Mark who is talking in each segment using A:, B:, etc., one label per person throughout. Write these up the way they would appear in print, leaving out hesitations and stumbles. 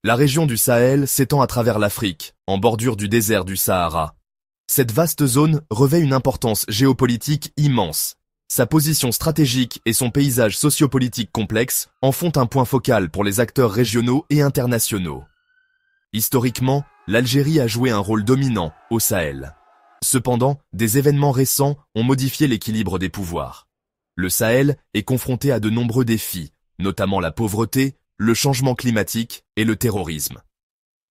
A: La région du Sahel s'étend à travers l'Afrique, en bordure du désert du Sahara. Cette vaste zone revêt une importance géopolitique immense. Sa position stratégique et son paysage sociopolitique complexe en font un point focal pour les acteurs régionaux et internationaux. Historiquement, l'Algérie a joué un rôle dominant au Sahel. Cependant, des événements récents ont modifié l'équilibre des pouvoirs. Le Sahel est confronté à de nombreux défis, notamment la pauvreté, le changement climatique et le terrorisme.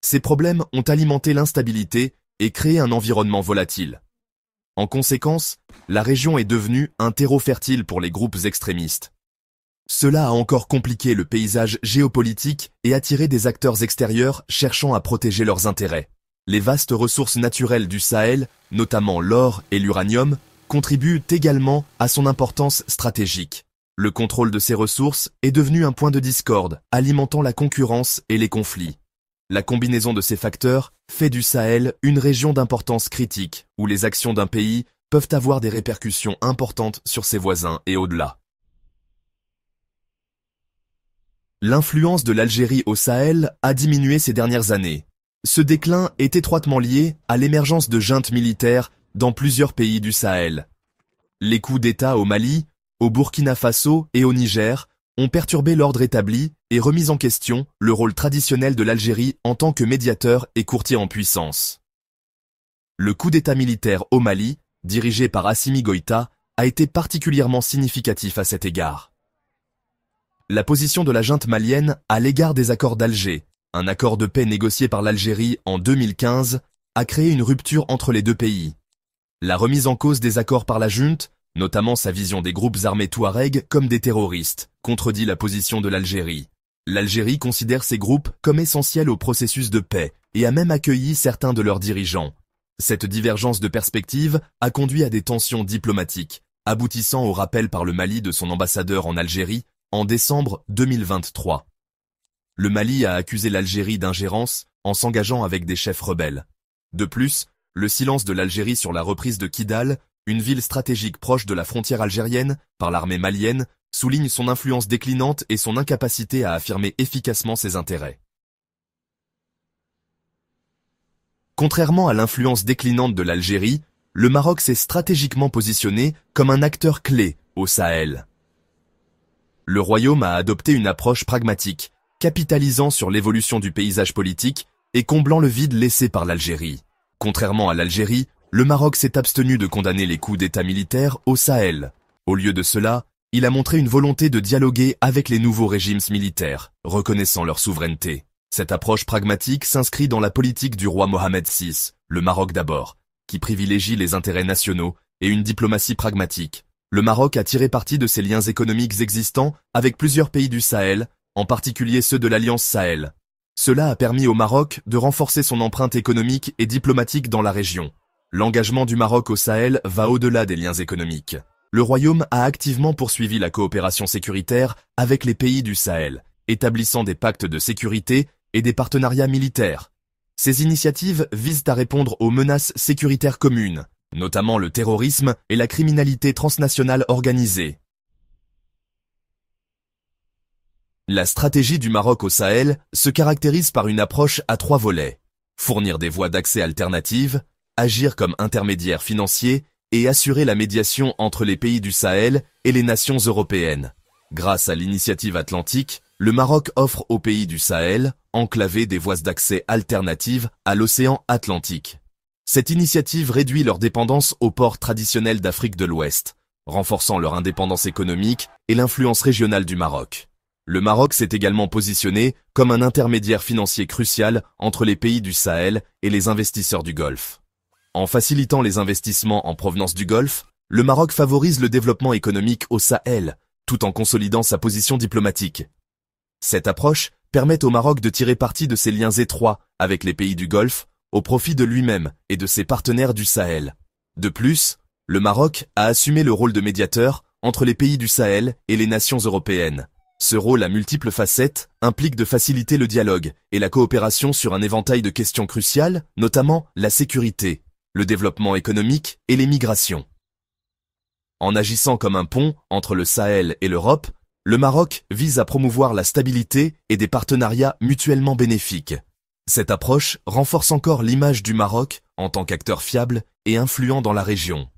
A: Ces problèmes ont alimenté l'instabilité et créé un environnement volatile. En conséquence, la région est devenue un terreau fertile pour les groupes extrémistes. Cela a encore compliqué le paysage géopolitique et attiré des acteurs extérieurs cherchant à protéger leurs intérêts. Les vastes ressources naturelles du Sahel, notamment l'or et l'uranium, contribuent également à son importance stratégique. Le contrôle de ces ressources est devenu un point de discorde, alimentant la concurrence et les conflits. La combinaison de ces facteurs fait du Sahel une région d'importance critique, où les actions d'un pays peuvent avoir des répercussions importantes sur ses voisins et au-delà. L'influence de l'Algérie au Sahel a diminué ces dernières années. Ce déclin est étroitement lié à l'émergence de juntes militaires dans plusieurs pays du Sahel. Les coups d'État au Mali, au Burkina Faso et au Niger ont perturbé l'ordre établi et remis en question le rôle traditionnel de l'Algérie en tant que médiateur et courtier en puissance. Le coup d'État militaire au Mali, dirigé par Assimi Goïta, a été particulièrement significatif à cet égard. La position de la junte malienne à l'égard des accords d'Alger, un accord de paix négocié par l'Algérie en 2015, a créé une rupture entre les deux pays. La remise en cause des accords par la junte, notamment sa vision des groupes armés touaregs comme des terroristes, contredit la position de l'Algérie. L'Algérie considère ces groupes comme essentiels au processus de paix et a même accueilli certains de leurs dirigeants. Cette divergence de perspective a conduit à des tensions diplomatiques, aboutissant au rappel par le Mali de son ambassadeur en Algérie en décembre 2023. Le Mali a accusé l'Algérie d'ingérence en s'engageant avec des chefs rebelles. De plus, le silence de l'Algérie sur la reprise de Kidal, une ville stratégique proche de la frontière algérienne, par l'armée malienne, souligne son influence déclinante et son incapacité à affirmer efficacement ses intérêts. Contrairement à l'influence déclinante de l'Algérie, le Maroc s'est stratégiquement positionné comme un acteur clé au Sahel. Le royaume a adopté une approche pragmatique, capitalisant sur l'évolution du paysage politique et comblant le vide laissé par l'Algérie. Contrairement à l'Algérie, le Maroc s'est abstenu de condamner les coups d'État militaires au Sahel. Au lieu de cela, il a montré une volonté de dialoguer avec les nouveaux régimes militaires, reconnaissant leur souveraineté. Cette approche pragmatique s'inscrit dans la politique du roi Mohamed VI, le Maroc d'abord, qui privilégie les intérêts nationaux et une diplomatie pragmatique. Le Maroc a tiré parti de ses liens économiques existants avec plusieurs pays du Sahel, en particulier ceux de l'Alliance Sahel. Cela a permis au Maroc de renforcer son empreinte économique et diplomatique dans la région. L'engagement du Maroc au Sahel va au-delà des liens économiques. Le Royaume a activement poursuivi la coopération sécuritaire avec les pays du Sahel, établissant des pactes de sécurité et des partenariats militaires. Ces initiatives visent à répondre aux menaces sécuritaires communes, notamment le terrorisme et la criminalité transnationale organisée. La stratégie du Maroc au Sahel se caractérise par une approche à 3 volets. Fournir des voies d'accès alternatives, agir comme intermédiaire financier et assurer la médiation entre les pays du Sahel et les nations européennes. Grâce à l'initiative atlantique, le Maroc offre aux pays du Sahel, enclavés, des voies d'accès alternatives à l'océan Atlantique. Cette initiative réduit leur dépendance aux ports traditionnels d'Afrique de l'Ouest, renforçant leur indépendance économique et l'influence régionale du Maroc. Le Maroc s'est également positionné comme un intermédiaire financier crucial entre les pays du Sahel et les investisseurs du Golfe. En facilitant les investissements en provenance du Golfe, le Maroc favorise le développement économique au Sahel, tout en consolidant sa position diplomatique. Cette approche permet au Maroc de tirer parti de ses liens étroits avec les pays du Golfe, au profit de lui-même et de ses partenaires du Sahel. De plus, le Maroc a assumé le rôle de médiateur entre les pays du Sahel et les nations européennes. Ce rôle à multiples facettes implique de faciliter le dialogue et la coopération sur un éventail de questions cruciales, notamment la sécurité, le développement économique et les migrations. En agissant comme un pont entre le Sahel et l'Europe, Le Maroc vise à promouvoir la stabilité et des partenariats mutuellement bénéfiques. Cette approche renforce encore l'image du Maroc en tant qu'acteur fiable et influent dans la région.